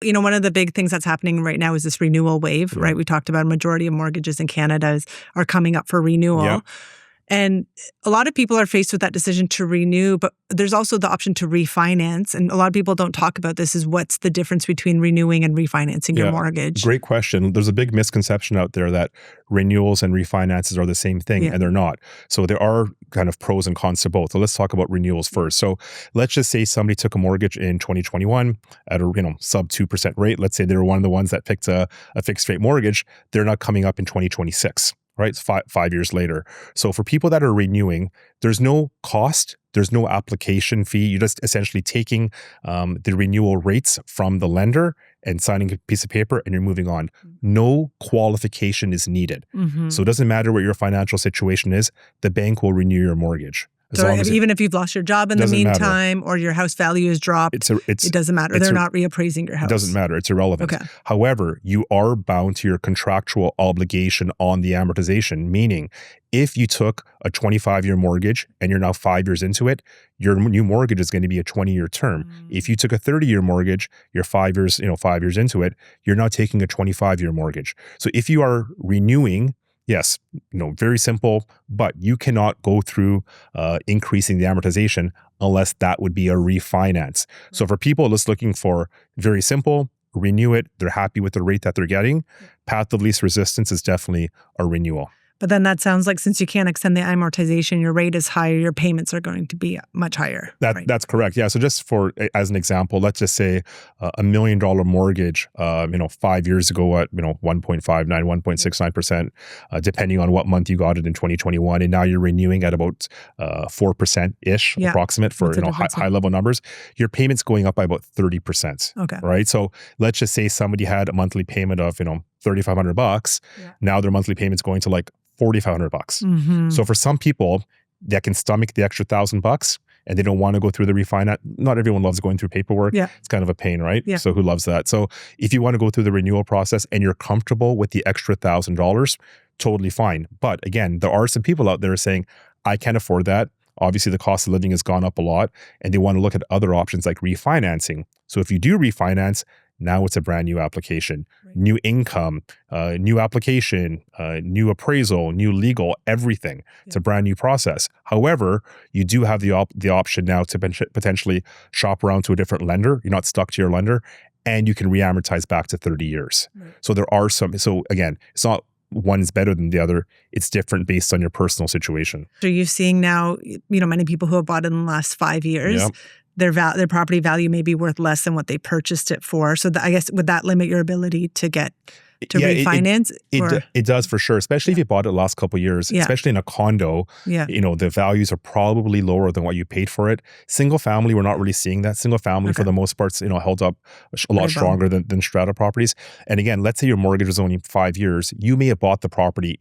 One of the big things that's happening right now is this renewal wave, right? We talked about a majority of mortgages in Canada are coming up for renewal. Yeah. And a lot of people are faced with that decision to renew, but there's also the option to refinance. And a lot of people don't talk about this, is what's the difference between renewing and refinancing your mortgage? Great question. There's a big misconception out there that renewals and refinances are the same thing, and they're not. So there are kind of pros and cons to both. So let's talk about renewals first. So let's just say somebody took a mortgage in 2021 at a sub 2% rate. Let's say they were one of the ones that picked a fixed rate mortgage. They're not coming up in 2026. Right? It's 5 years later. So for people that are renewing, there's no cost, there's no application fee. You're just essentially taking the renewal rates from the lender and signing a piece of paper, and you're moving on. No qualification is needed. So it doesn't matter what your financial situation is, the bank will renew your mortgage. So even if you've lost your job in the meantime, or your house value is dropped, it doesn't matter. They're not reappraising your house. It doesn't matter. It's irrelevant. Okay. However, you are bound to your contractual obligation on the amortization, meaning if you took a 25-year mortgage and you're now 5 years into it, your new mortgage is going to be a 20-year term. If you took a 30-year mortgage, you're 5 years into it, you're now taking a 25-year mortgage. So if you are renewing, yes, very simple, but you cannot go through increasing the amortization unless that would be a refinance. So for people just looking for very simple, renew it, they're happy with the rate that they're getting, path of least resistance is definitely a renewal. But then that sounds like, since you can't extend the amortization, your rate is higher, your payments are going to be much higher. That's correct. Yeah. So just as an example, let's just say $1 million mortgage, 5 years ago at 1.59, 1.69%, depending on what month you got it in 2021, and now you're renewing at about 4%-ish, approximate for high level numbers. Your payment's going up by about 30%. Okay. Right. So let's just say somebody had a monthly payment of $3,500. Now their monthly payment's going to like $4,500. So for some people that can stomach the extra $1,000 and they don't want to go through the refinance, not everyone loves going through paperwork. It's kind of a pain, right? So who loves that? So if you want to go through the renewal process and you're comfortable with the extra $1,000, totally fine. But again, there are some people out there saying, I can't afford that. Obviously, the cost of living has gone up a lot, and they want to look at other options like refinancing. So if you do refinance, now it's a brand new application, new income, new application, new appraisal, new legal, everything. It's a brand new process. However, you do have the option now to potentially shop around to a different lender. You're not stuck to your lender, and you can re-amortize back to 30 years. So there are some, so again, it's not one's better than the other. It's different based on your personal situation. So you're seeing now, many people who have bought in the last 5 years, their property value may be worth less than what they purchased it for. So I guess, would that limit your ability to get to refinance? It does for sure, especially if you bought it the last couple of years, especially in a condo, the values are probably lower than what you paid for it. Single family, we're not really seeing that. Single family for the most part, held up a lot stronger than strata properties. And again, let's say your mortgage was only 5 years. You may have bought the property,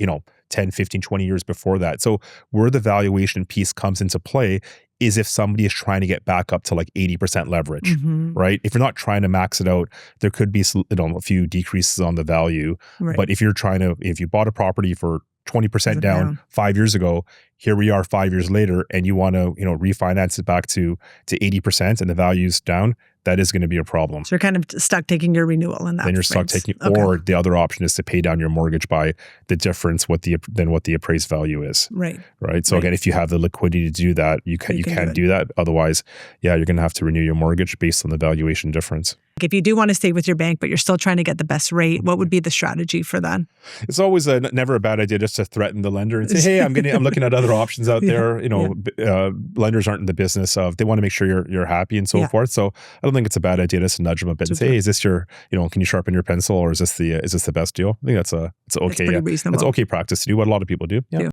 10, 15, 20 years before that. So where the valuation piece comes into play is if somebody is trying to get back up to like 80% leverage, right? If you're not trying to max it out, there could be a few decreases on the value. But if you bought a property for 20% down 5 years ago, here we are 5 years later, and you want to refinance it back to 80% and the value's down, that is going to be a problem. So you're kind of stuck taking your renewal in that. Then you're stuck taking, or the other option is to pay down your mortgage by the difference than what the appraised value is. Right. So again, if you have the liquidity to do that, you can do that. Otherwise, you're going to have to renew your mortgage based on the valuation difference. If you do want to stay with your bank, but you're still trying to get the best rate, what would be the strategy for that? It's always never a bad idea just to threaten the lender and say, hey, I'm looking at other options out there. Lenders aren't in the business of, they want to make sure you're happy and so forth. So I don't think it's a bad idea just to nudge them a bit and say, hey, is this your, can you sharpen your pencil, or is this the best deal? I think it's pretty reasonable. It's okay practice to do, what a lot of people do. Yeah.